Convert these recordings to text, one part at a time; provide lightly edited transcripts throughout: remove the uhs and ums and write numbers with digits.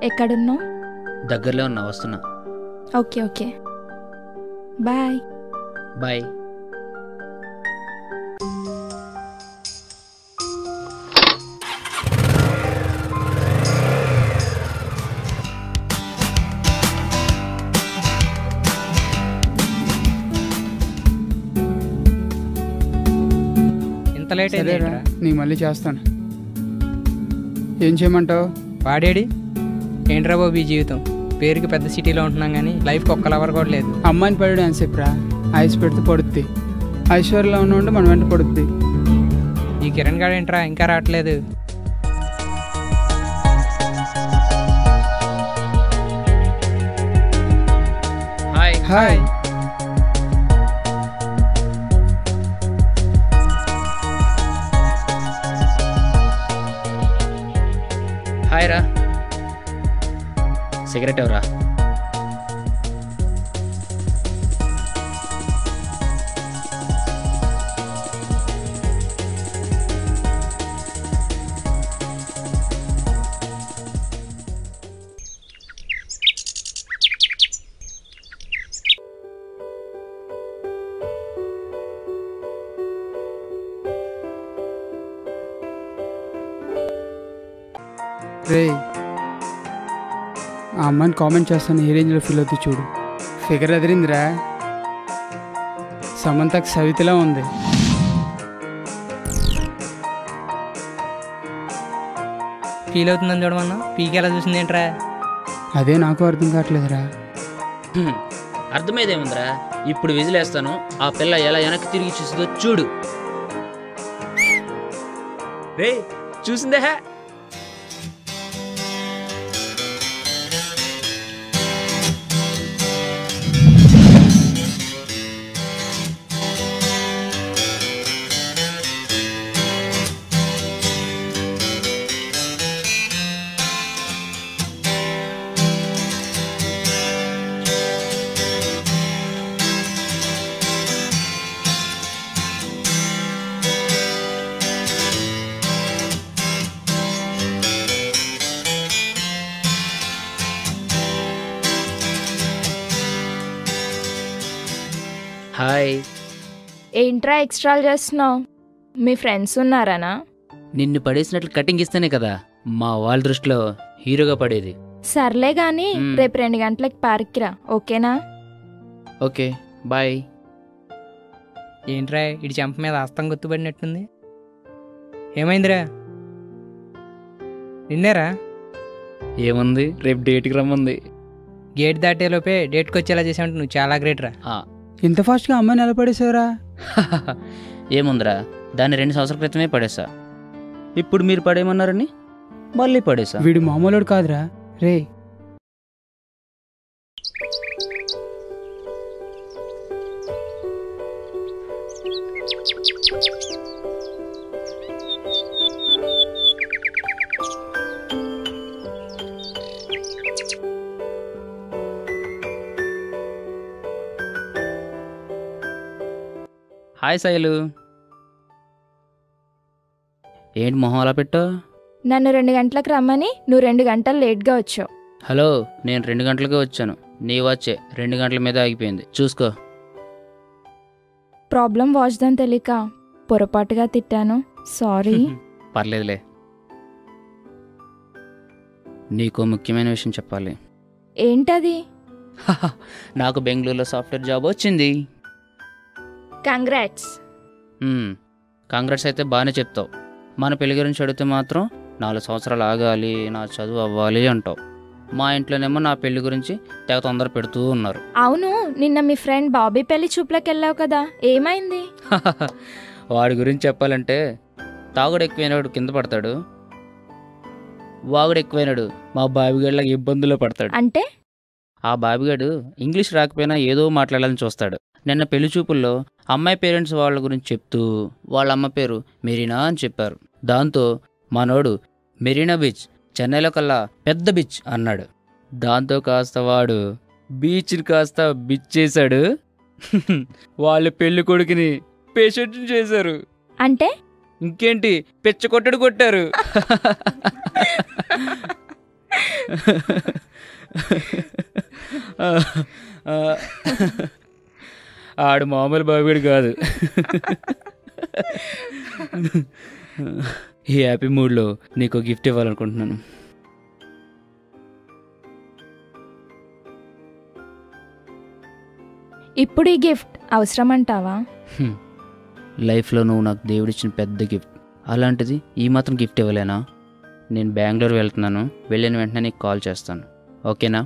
ఎక్కడున్నావు? దగ్గరలో ఉన్నా, వస్తున్నా. Okay okay, bye bye. ఇంత లేట్ అయిందిరా? నీకు మళ్ళీ చేస్తాను. ఏం చేయమంటావు? వాడేడి? ఏంట్రా బాబు ఈ జీవితం? పేరుకి పెద్ద సిటీలో ఉంటున్నాం కానీ లైఫ్కి ఒక్క లవర్ కూడా లేదు. అమ్మాయిని పడడం ఎంతసేపురా? ఐస్ పెడితే పడుద్ది. ఐశ్వర్యలో ఉన్న మన వెంట పడుద్ది. ఈ కిరణ్ గారు ఏంట్రా ఇంకా రావట్లేదు? Hi hi. హాయ్ రా. సిగరెట్ ఎవరా? రే, ఆ అమ్మాయిని కామెంట్ చేస్తాను. ఏ రేంజ్లో ఫీల్ అవుతుంది చూడు. ఫిగర్ ఎదిరిందిరా. సమంతకు సవితిలా ఉంది. ఫీల్ అవుతుందని చూడమన్నా పీకి ఎలా చూసింది ఏంట్రా? అదే నాకు అర్థం కావట్లేదురా. అర్థమైదేముందిరా? ఇప్పుడు విజిలేస్తాను, ఆ పిల్ల ఎలా వెనక్కి తిరిగి చూస్తుందో చూడు. రే, చూసిందే? హాయ్. ఏంట్రా ఎక్స్ట్రాలు చేస్తున్నావు? మీ ఫ్రెండ్స్ ఉన్నారానా? నిన్ను పడేసినట్లు కటింగ్ ఇస్తేనే కదా మా వాళ్ళ దృష్టిలో హీరోగా పడేది. సర్లే గాని రేపు 2 గంటలకి పార్క్కి రా, ఓకేనా? Okay, bye. ఏంట్రా ఇటు చెంప మీద అస్తం గుర్తుపడినట్టుంది? ఏమైందిరా? నిన్నేరా? ఏముంది, రేపు డేట్కి రమ్మంది. గేట్ దాటేలోపే డేట్కి వచ్చేలా చేసావంటే నువ్వు చాలా గ్రేట్ రా. ఇంత ఫాస్ట్గా అమ్మాయిని ఎలా పడేసావురా? ఏముందిరా, దాన్ని 2 సంవత్సరాల క్రితమే పడేసా. ఇప్పుడు మీరు పడేయమన్నారని మళ్ళీ పడేసా. వీడు మామూలుడు కాదురా. రే, హాయ్ శైలు. ఏంటి మొహం అలా పెట్టావు? నన్ను 2 గంటలకు రమ్మని నువ్వు 2 గంటలు లేట్గా వచ్చావు. హలో, నేను 2 గంటలకే వచ్చాను. నీ వచ్చే 2 గంటల మీద ఆగిపోయింది, చూసుకో. ప్రాబ్లం వాచ్దని తెలియక పొరపాటుగా తిట్టాను, సారీ. పర్లేదులే. నీకు ముఖ్యమైన విషయం చెప్పాలి. ఏంటది? నాకు బెంగళూరులో సాఫ్ట్వేర్ జాబ్ వచ్చింది. కంగ్రాట్స్. కాంగ్రెస్ అయితే బాగానే చెప్తావు. మన పెళ్లి గురించి అడిగితే మాత్రం 4 సంవత్సరాలు ఆగాలి, నా చదువు అవ్వాలి అంటావు. మా ఇంట్లోనేమో నా పెళ్లి గురించి తెగ తొందర పెడుతూ ఉన్నారు. అవును, నిన్న మీ ఫ్రెండ్ బాబీ పెళ్లి చూపులకు వెళ్ళావు కదా, ఏమైంది? వాడి గురించి చెప్పాలంటే తాగుడు ఎక్కువైనడు కింద పడతాడు, వాగుడు ఎక్కువైనాడు మా బాబిగాడిలాగా ఇబ్బందుల్లో పడతాడు. అంటే ఆ బాబిగాడు ఇంగ్లీష్ రాకపోయినా ఏదో మాట్లాడాలని చూస్తాడు. నిన్న పెళ్లి చూపుల్లో అమ్మాయి పేరెంట్స్ వాళ్ళ గురించి చెప్తూ వాళ్ళ అమ్మ పేరు మెరీనా అని చెప్పారు. దాంతో మనోడు మెరీనా బీచ్ చెన్నైలో కల్లా పెద్ద బీచ్ అన్నాడు. దాంతో కాస్త వాడు బీచ్ని కాస్త బిచ్ చేశాడు. వాళ్ళ పెళ్లి కొడుకుని పేషెంట్ చేశారు. అంటే ఇంకేంటి, పెచ్చ కొట్టడు కొట్టారు. ఆడు మామూలు బాబుడు కాదు. ఈ హ్యాపీ మూడ్లో నీకు గిఫ్ట్ ఇవ్వాలనుకుంటున్నాను. ఇప్పుడు ఈ గిఫ్ట్ అవసరం అంటావా? లైఫ్లో నువ్వు నాకు దేవుడిచ్చిన పెద్ద గిఫ్ట్, అలాంటిది ఈ మాత్రం గిఫ్ట్ ఇవ్వలేనా? నేను బెంగళూరు వెళ్తున్నాను, వెళ్ళిన వెంటనే నీకు కాల్ చేస్తాను, ఓకేనా?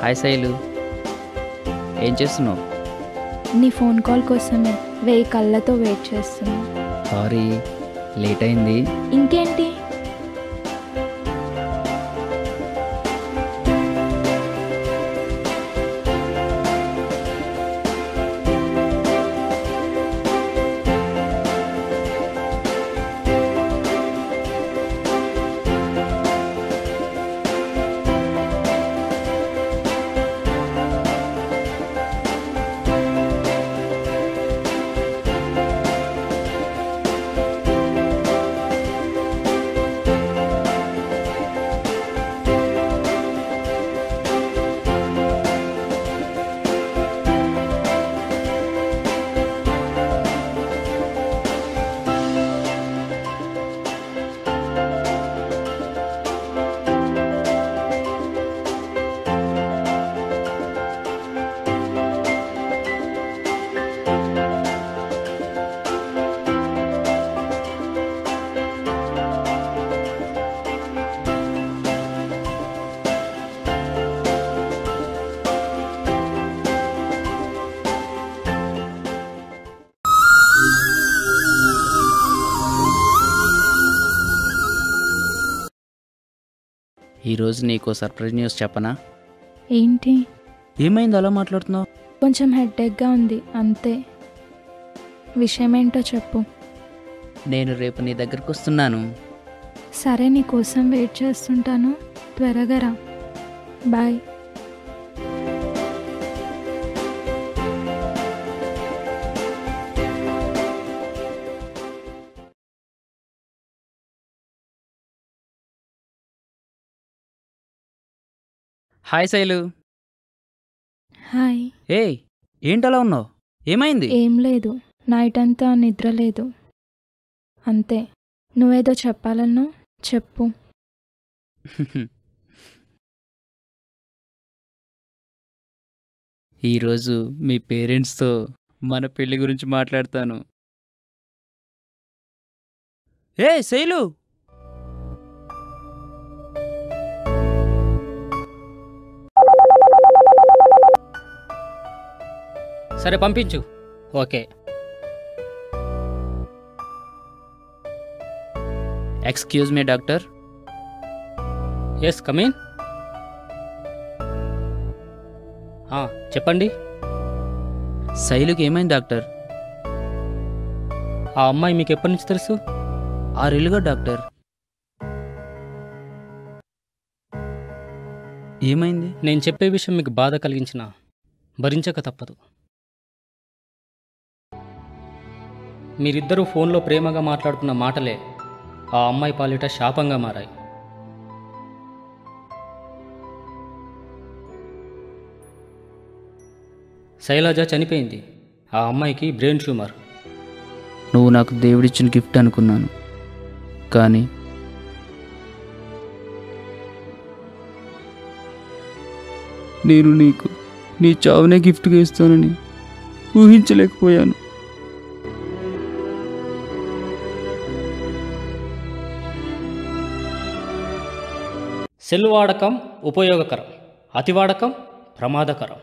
హాయ్ శైలు, ఏం చేస్తున్నావు? నీ ఫోన్ కాల్ కోసమే 1000 కళ్ళతో వెయిట్ చేస్తున్నా. సారీ, లేట్ అయింది. ఇంకేంటి? ఈరోజు నీకు సర్ప్రైజ్ న్యూస్ చెప్పనా? ఏంటి? ఏమైంది అలా మాట్లాడుతున్నావు? కొంచెం హెడ్ఏక్గా ఉంది అంతే. విషయం ఏంటో చెప్పు. నేను రేపు నీ దగ్గరకు వస్తున్నాను. సరే, నీ కోసం వెయిట్ చేస్తుంటాను, త్వరగా రా. బాయ్. హాయ్ శైలు. హాయ్. ఏయ్, ఏంటలా ఉన్నావు? ఏమైంది? ఏం లేదు, నైట్ అంతా నిద్ర లేదు అంతే. నువ్వేదో చెప్పాలన్నావు, చెప్పు. ఈరోజు మీ పేరెంట్స్తో మన పెళ్లి గురించి మాట్లాడతాను. ఏ శైలు, సరే పంపించు. Okay. Excuse me doctor. Yes, come in. చెప్పండి. శైలుకి ఏమైంది డాక్టర్? ఆ అమ్మాయి మీకు ఎప్పటి నుంచి తెలుసు? 6 ఏళ్ళుగా డాక్టర్. ఏమైంది? నేను చెప్పే విషయం మీకు బాధ కలిగించినా భరించక తప్పదు. మీరిద్దరూ ఫోన్లో ప్రేమగా మాట్లాడుకున్న మాటలే ఆ అమ్మాయి పాలిట శాపంగా మారాయి. శైలజ చనిపోయింది. ఆ అమ్మాయికి బ్రెయిన్ ట్యూమర్. నువ్వు నాకు దేవుడిచ్చిన గిఫ్ట్ అనుకున్నాను, కానీ నేను నీకు నీ చావునే గిఫ్ట్గా ఇస్తానని ఊహించలేకపోయాను. సెల్ వాడకం ఉపయోగకరం, అతి వాడకం ప్రమాదకరం.